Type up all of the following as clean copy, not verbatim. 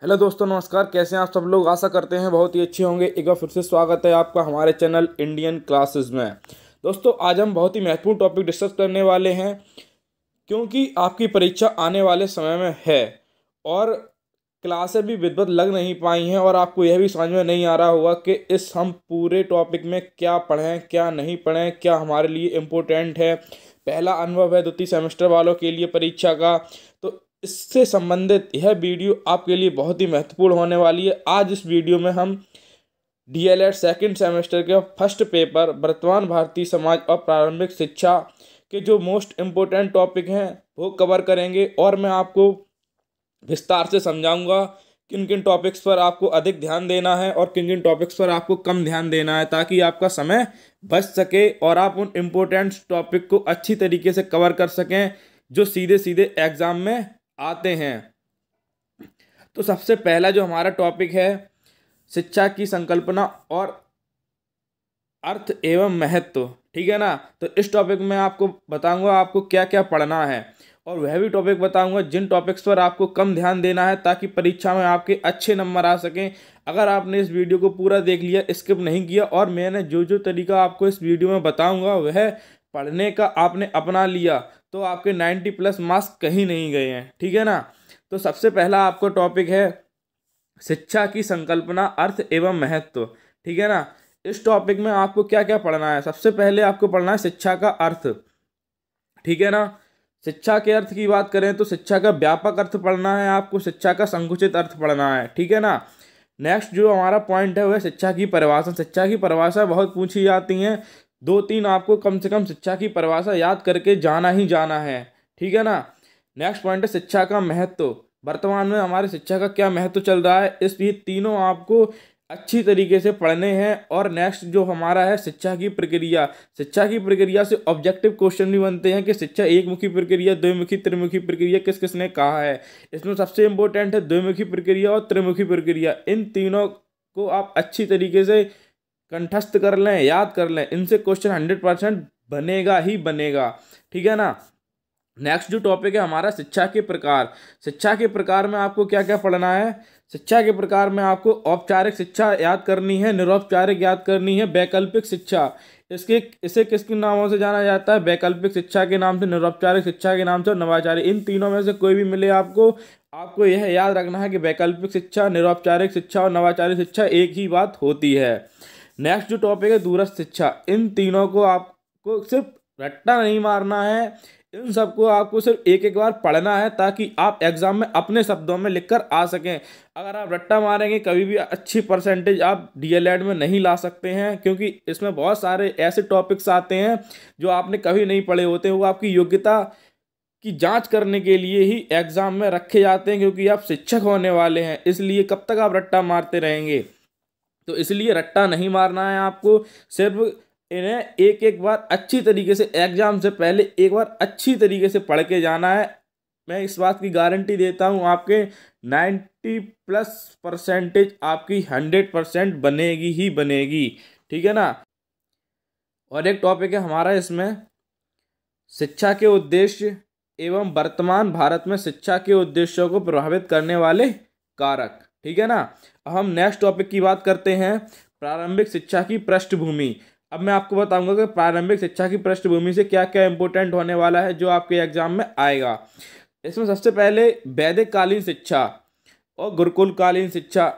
Hello दोस्तों, नमस्कार। कैसे हैं आप सब लोग? आशा करते हैं बहुत ही अच्छे होंगे। एक बार फिर से स्वागत है आपका हमारे चैनल इंडियन क्लासेस में। दोस्तों, आज हम बहुत ही महत्वपूर्ण टॉपिक डिस्कस करने वाले हैं, क्योंकि आपकी परीक्षा आने वाले समय में है और क्लासें भी विधिवत लग नहीं पाई हैं और आपको यह भी समझ में नहीं आ रहा होगा कि इस हम पूरे टॉपिक में क्या पढ़ें, क्या नहीं पढ़ें, क्या हमारे लिए इम्पोर्टेंट है। पहला अनुभव है द्वितीय सेमेस्टर वालों के लिए परीक्षा का, तो इससे संबंधित यह वीडियो आपके लिए बहुत ही महत्वपूर्ण होने वाली है। आज इस वीडियो में हम डीएलएड सेकंड सेमेस्टर के फर्स्ट पेपर वर्तमान भारतीय समाज और प्रारंभिक शिक्षा के जो मोस्ट इम्पोर्टेंट टॉपिक हैं वो कवर करेंगे और मैं आपको विस्तार से समझाऊंगा किन किन टॉपिक्स पर आपको अधिक ध्यान देना है और किन किन टॉपिक्स पर आपको कम ध्यान देना है, ताकि आपका समय बच सके और आप उन इम्पोर्टेंट टॉपिक को अच्छी तरीके से कवर कर सकें जो सीधे सीधे एग्जाम में आते हैं। तो सबसे पहला जो हमारा टॉपिक है, शिक्षा की संकल्पना और अर्थ एवं महत्व। ठीक है ना। तो इस टॉपिक में आपको बताऊंगा आपको क्या क्या पढ़ना है और वह भी टॉपिक बताऊंगा जिन टॉपिक्स पर आपको कम ध्यान देना है, ताकि परीक्षा में आपके अच्छे नंबर आ सकें। अगर आपने इस वीडियो को पूरा देख लिया, स्किप नहीं किया और मैंने जो जो तरीका आपको इस वीडियो में बताऊंगा वह पढ़ने का आपने अपना लिया, तो आपके 90+ मार्क्स कहीं नहीं गए हैं। ठीक है ना। तो सबसे पहला आपको टॉपिक है शिक्षा की संकल्पना, अर्थ एवं महत्व। ठीक है ना। इस टॉपिक में आपको क्या क्या पढ़ना है? सबसे पहले आपको पढ़ना है शिक्षा का अर्थ। ठीक है ना। शिक्षा के अर्थ की बात करें तो शिक्षा का व्यापक अर्थ पढ़ना है, आपको शिक्षा का संकुचित अर्थ पढ़ना है। ठीक है ना। नेक्स्ट जो हमारा पॉइंट है वह शिक्षा की परिभाषा। शिक्षा की परिभाषा बहुत पूछी जाती हैं, 2-3 आपको कम से कम शिक्षा की परिभाषा याद करके जाना ही जाना है। ठीक है ना। नेक्स्ट पॉइंट है शिक्षा का महत्व। वर्तमान में हमारे शिक्षा का क्या महत्व चल रहा है, इस ये तीनों आपको अच्छी तरीके से पढ़ने हैं। और नेक्स्ट जो हमारा है शिक्षा की प्रक्रिया। शिक्षा की प्रक्रिया से ऑब्जेक्टिव क्वेश्चन भी बनते हैं कि शिक्षा एक मुखी प्रक्रिया, द्विमुखी, त्रिमुखी प्रक्रिया किस किसने कहा है। इसमें सबसे इंपॉर्टेंट है द्विमुखी प्रक्रिया और त्रिमुखी प्रक्रिया। इन तीनों को आप अच्छी तरीके से कंठस्थ कर लें, याद कर लें, इनसे क्वेश्चन 100% बनेगा ही बनेगा। ठीक है ना। नेक्स्ट जो टॉपिक है हमारा शिक्षा के प्रकार। शिक्षा के प्रकार में आपको क्या क्या पढ़ना है? शिक्षा के प्रकार में आपको औपचारिक शिक्षा याद करनी है, निरौपचारिक याद करनी है, वैकल्पिक शिक्षा। इसे किस किन नामों से जाना जाता है? वैकल्पिक शिक्षा के नाम से, निरौपचारिक शिक्षा के नाम से और नवाचारिक। इन तीनों में से कोई भी मिले आपको, आपको यह याद रखना है कि वैकल्पिक शिक्षा, निरौपचारिक शिक्षा और नवाचारिक शिक्षा एक ही बात होती है। नेक्स्ट जो टॉपिक है दूरस्थ शिक्षा। इन तीनों को आपको सिर्फ रट्टा नहीं मारना है, इन सबको आपको सिर्फ एक एक बार पढ़ना है, ताकि आप एग्जाम में अपने शब्दों में लिखकर आ सकें। अगर आप रट्टा मारेंगे कभी भी अच्छी परसेंटेज आप डीएलएड में नहीं ला सकते हैं, क्योंकि इसमें बहुत सारे ऐसे टॉपिक्स आते हैं जो आपने कभी नहीं पढ़े होते। वो आपकी योग्यता की जांच करने के लिए ही एग्जाम में रखे जाते हैं, क्योंकि आप शिक्षक होने वाले हैं। इसलिए कब तक आप रट्टा मारते रहेंगे? तो इसलिए रट्टा नहीं मारना है आपको, सिर्फ इन्हें एक एक बार अच्छी तरीके से एग्जाम से पहले एक बार अच्छी तरीके से पढ़ के जाना है। मैं इस बात की गारंटी देता हूँ आपके 90+ परसेंटेज आपकी 100% बनेगी ही बनेगी। ठीक है ना। और एक टॉपिक है हमारा इसमें शिक्षा के उद्देश्य एवं वर्तमान भारत में शिक्षा के उद्देश्यों को प्रभावित करने वाले कारक। ठीक है ना। अब हम नेक्स्ट टॉपिक की बात करते हैं, प्रारंभिक शिक्षा की पृष्ठभूमि। अब मैं आपको बताऊंगा कि प्रारंभिक शिक्षा की पृष्ठभूमि से क्या क्या इंपॉर्टेंट होने वाला है जो आपके एग्जाम में आएगा। इसमें सबसे पहले वैदिक कालीन शिक्षा और गुरुकुल कालीन शिक्षा,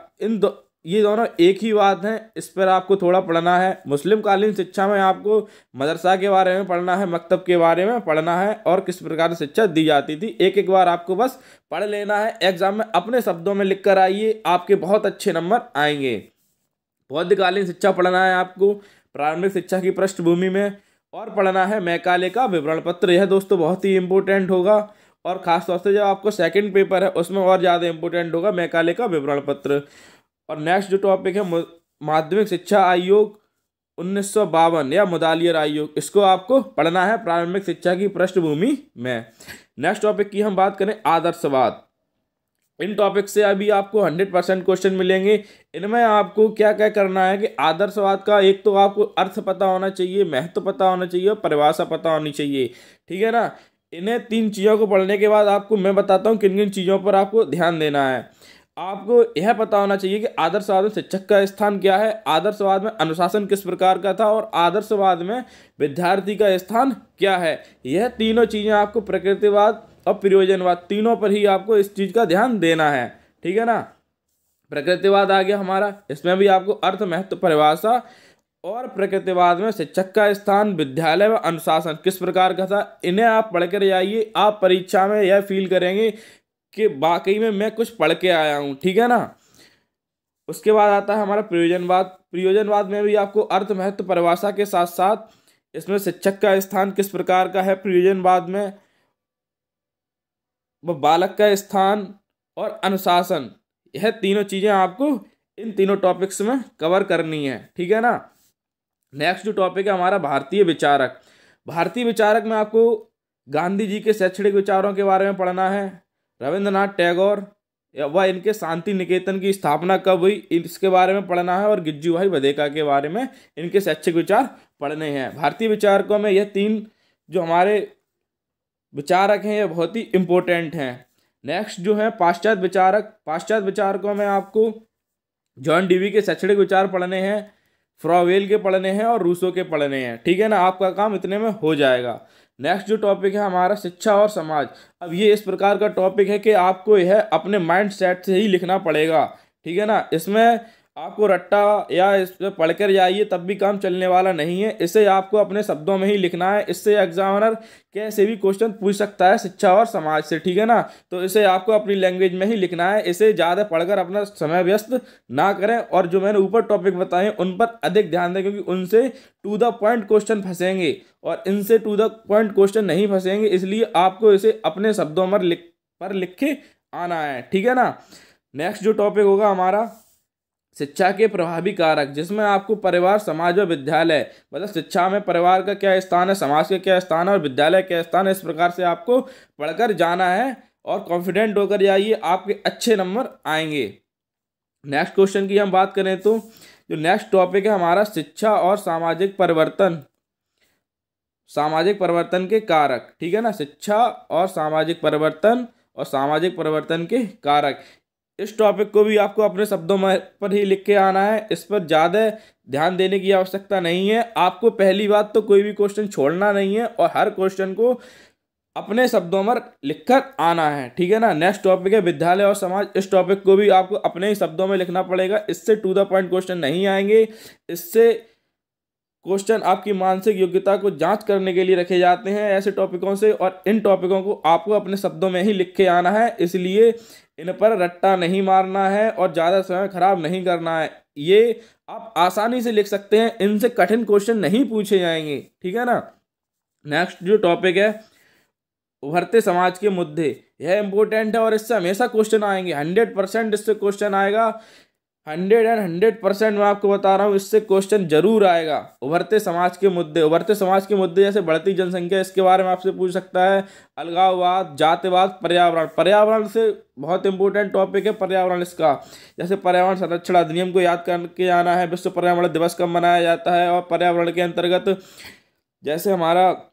ये दोनों एक ही बात है, इस पर आपको थोड़ा पढ़ना है। मुस्लिम कालीन शिक्षा में आपको मदरसा के बारे में पढ़ना है, मकतब के बारे में पढ़ना है और किस प्रकार से शिक्षा दी जाती थी। एक एक बार आपको बस पढ़ लेना है, एग्जाम में अपने शब्दों में लिख कर आइए, आपके बहुत अच्छे नंबर आएंगे। बौद्धकालीन शिक्षा पढ़ना है आपको प्रारंभिक शिक्षा की पृष्ठभूमि में, और पढ़ना है मैकाले का विवरण पत्र। यह दोस्तों बहुत ही इंपॉर्टेंट होगा, और खासतौर से जब आपको सेकंड पेपर है उसमें और ज़्यादा इंपॉर्टेंट होगा मैकाले का विवरण पत्र। और नेक्स्ट जो टॉपिक है माध्यमिक शिक्षा आयोग 1952 या मुदालियर आयोग, इसको आपको पढ़ना है प्रारंभिक शिक्षा की पृष्ठभूमि में। नेक्स्ट टॉपिक की हम बात करें आदर्शवाद। इन टॉपिक से अभी आपको 100% क्वेश्चन मिलेंगे। इनमें आपको क्या क्या करना है कि आदर्शवाद का एक तो आपको अर्थ पता होना चाहिए, महत्व पता होना चाहिए और परिभाषा पता होनी चाहिए। ठीक है ना। इन्हें 3 चीज़ों को पढ़ने के बाद आपको मैं बताता हूँ किन किन चीज़ों पर आपको ध्यान देना है। आपको यह पता होना चाहिए कि आदर्शवाद में शिक्षक का स्थान क्या है, आदर्शवाद में अनुशासन किस प्रकार का था और आदर्शवाद में विद्यार्थी का स्थान क्या है। यह तीनों चीज़ें आपको प्रकृतिवाद और प्रयोजनवाद तीनों पर ही आपको इस चीज़ का ध्यान देना है, ठीक है ना। प्रकृतिवाद आ गया हमारा, इसमें भी आपको अर्थ, महत्व, परिभाषा और प्रकृतिवाद में शिक्षक का स्थान, विद्यालय व अनुशासन किस प्रकार का था, इन्हें आप पढ़ कर जाइए। आप परीक्षा में यह फील करेंगे कि वाकई में मैं कुछ पढ़ के आया हूँ, ठीक है ना। उसके बाद आता है हमारा प्रयोजनवाद। प्रयोजनवाद में भी आपको अर्थ, महत्व, परिभाषा के साथ साथ इसमें शिक्षक का स्थान किस प्रकार का है प्रयोजनवाद में, वो बालक का स्थान और अनुशासन, यह तीनों चीज़ें आपको इन तीनों टॉपिक्स में कवर करनी है, ठीक है ना। नेक्स्ट जो टॉपिक है हमारा भारतीय विचारक। भारतीय विचारक में आपको गांधी जी के शैक्षणिक विचारों के बारे में पढ़ना है, रविंद्रनाथ टैगोर व इनके शांति निकेतन की स्थापना कब हुई इसके बारे में पढ़ना है, और गिज्जू भाई बधेका के बारे में इनके शैक्षिक विचार पढ़ने हैं। भारतीय विचारकों में यह तीन जो हमारे विचारक हैं ये बहुत ही इम्पोर्टेंट हैं। नेक्स्ट जो है पाश्चात्य विचारक। पाश्चात्य विचारकों में आपको जॉन डीवी के शैक्षणिक विचार पढ़ने हैं, फ्रॉवेल के पढ़ने हैं और रूसो के पढ़ने हैं, ठीक है ना। आपका काम इतने में हो जाएगा। नेक्स्ट जो टॉपिक है हमारा शिक्षा और समाज। अब ये इस प्रकार का टॉपिक है कि आपको यह अपने माइंड सेट से ही लिखना पड़ेगा, ठीक है ना। इसमें आपको रट्टा या इस पर पढ़कर जाइए तब भी काम चलने वाला नहीं है, इसे आपको अपने शब्दों में ही लिखना है। इससे एग्जामिनर कैसे भी क्वेश्चन पूछ सकता है शिक्षा और समाज से, ठीक है ना। तो इसे आपको अपनी लैंग्वेज में ही लिखना है, इसे ज़्यादा पढ़कर अपना समय व्यस्त ना करें। और जो मैंने ऊपर टॉपिक बताए उन पर अधिक ध्यान दें, क्योंकि उनसे टू द पॉइंट क्वेश्चन फंसेंगे और इनसे टू द पॉइंट क्वेश्चन नहीं फंसेंगे, इसलिए आपको इसे अपने शब्दों पर लिख के आना है, ठीक है ना। नेक्स्ट जो टॉपिक होगा हमारा शिक्षा के प्रभावी कारक, जिसमें आपको परिवार, समाज और विद्यालय, मतलब शिक्षा में परिवार का क्या स्थान है, समाज का क्या स्थान है और विद्यालय क्या स्थान है, इस प्रकार से आपको पढ़कर जाना है और कॉन्फिडेंट होकर जाइए, आपके अच्छे नंबर आएंगे। नेक्स्ट क्वेश्चन की हम बात करें तो जो नेक्स्ट टॉपिक है हमारा शिक्षा और सामाजिक परिवर्तन, सामाजिक परिवर्तन के कारक, ठीक है ना। शिक्षा और सामाजिक परिवर्तन के कारक, इस टॉपिक को भी आपको अपने शब्दों में पर ही लिख के आना है। इस पर ज़्यादा ध्यान देने की आवश्यकता नहीं है। आपको पहली बात तो कोई भी क्वेश्चन छोड़ना नहीं है और हर क्वेश्चन को अपने शब्दों में लिखकर आना है, ठीक है ना। नेक्स्ट टॉपिक है विद्यालय और समाज। इस टॉपिक को भी आपको अपने ही शब्दों में लिखना पड़ेगा, इससे टू द पॉइंट क्वेश्चन नहीं आएंगे। इससे क्वेश्चन आपकी मानसिक योग्यता को जांच करने के लिए रखे जाते हैं ऐसे टॉपिकों से, और इन टॉपिकों को आपको अपने शब्दों में ही लिख के आना है, इसलिए इन पर रट्टा नहीं मारना है और ज़्यादा समय खराब नहीं करना है। ये आप आसानी से लिख सकते हैं, इनसे कठिन क्वेश्चन नहीं पूछे जाएंगे, ठीक है ना। नेक्स्ट जो टॉपिक है उभरते समाज के मुद्दे, यह इंपॉर्टेंट है और इससे हमेशा क्वेश्चन आएंगे, 100% इससे क्वेश्चन आएगा। 100% मैं आपको बता रहा हूँ, इससे क्वेश्चन जरूर आएगा। उभरते समाज के मुद्दे जैसे बढ़ती जनसंख्या, इसके बारे में आपसे पूछ सकता है। अलगाववाद, जातिवाद, पर्यावरण से बहुत इंपॉर्टेंट टॉपिक है पर्यावरण इसका। जैसे पर्यावरण संरक्षण अधिनियम को याद करके आना है, विश्व पर्यावरण दिवस कब मनाया जाता है, और पर्यावरण के अंतर्गत जैसे हमारा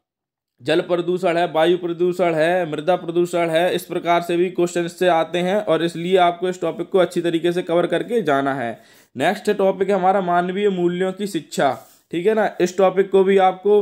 जल प्रदूषण है, वायु प्रदूषण है, मृदा प्रदूषण है, इस प्रकार से भी क्वेश्चन इससे आते हैं और इसलिए आपको इस टॉपिक को अच्छी तरीके से कवर करके जाना है। नेक्स्ट टॉपिक है हमारा मानवीय मूल्यों की शिक्षा, ठीक है ना। इस टॉपिक को भी आपको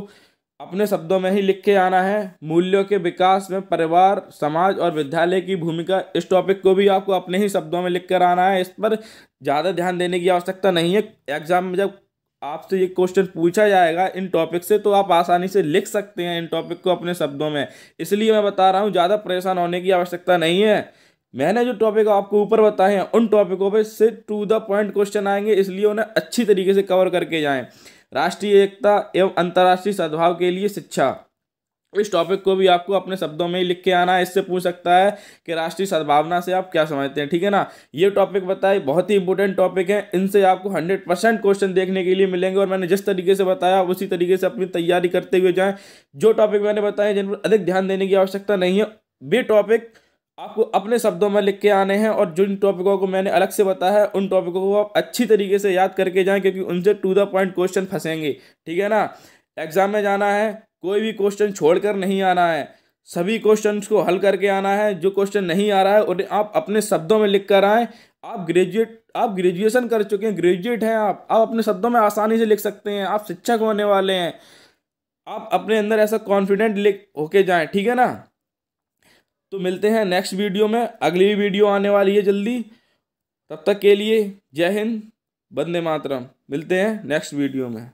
अपने शब्दों में ही लिख के आना है। मूल्यों के विकास में परिवार, समाज और विद्यालय की भूमिका, इस टॉपिक को भी आपको अपने ही शब्दों में लिख कर आना है। इस पर ज़्यादा ध्यान देने की आवश्यकता नहीं है। एग्जाम में जब आपसे ये क्वेश्चन पूछा जाएगा इन टॉपिक से तो आप आसानी से लिख सकते हैं इन टॉपिक को अपने शब्दों में, इसलिए मैं बता रहा हूँ ज़्यादा परेशान होने की आवश्यकता नहीं है। मैंने जो टॉपिक आपको ऊपर बताए हैं उन टॉपिकों पे से टू द पॉइंट क्वेश्चन आएंगे, इसलिए उन्हें अच्छी तरीके से कवर करके जाएं। राष्ट्रीय एकता एवं अंतर्राष्ट्रीय सद्भाव के लिए शिक्षा, इस टॉपिक को भी आपको अपने शब्दों में ही लिख के आना है। इससे पूछ सकता है कि राष्ट्रीय सद्भावना से आप क्या समझते हैं, ठीक है ना। ये टॉपिक बताए बहुत ही इंपॉर्टेंट टॉपिक है, इनसे आपको 100% क्वेश्चन देखने के लिए मिलेंगे और मैंने जिस तरीके से बताया उसी तरीके से अपनी तैयारी करते हुए जाएं। जो टॉपिक मैंने बताए जिन पर अधिक ध्यान देने की आवश्यकता नहीं है, वे टॉपिक आपको अपने शब्दों में लिख के आने हैं, और जिन टॉपिकों को मैंने अलग से बताया है उन टॉपिकों को आप अच्छी तरीके से याद करके जाएं, क्योंकि उनसे टू द पॉइंट क्वेश्चन फंसेंगे, ठीक है ना। एग्जाम में जाना है, कोई भी क्वेश्चन छोड़कर नहीं आना है। सभी क्वेश्चंस को हल करके आना है। जो क्वेश्चन नहीं आ रहा है उन्हें आप अपने शब्दों में लिख कर आएँ। आप ग्रेजुएशन कर चुके हैं, ग्रेजुएट हैं, आप अपने शब्दों में आसानी से लिख सकते हैं। आप शिक्षक होने वाले हैं, आप अपने अंदर ऐसा कॉन्फिडेंट लिख होके जाएं, ठीक है ना। तो मिलते हैं नेक्स्ट वीडियो में, अगली भी वीडियो आने वाली है जल्दी। तब तक के लिए जय हिंद, वंदे मातरम। मिलते हैं नेक्स्ट वीडियो में।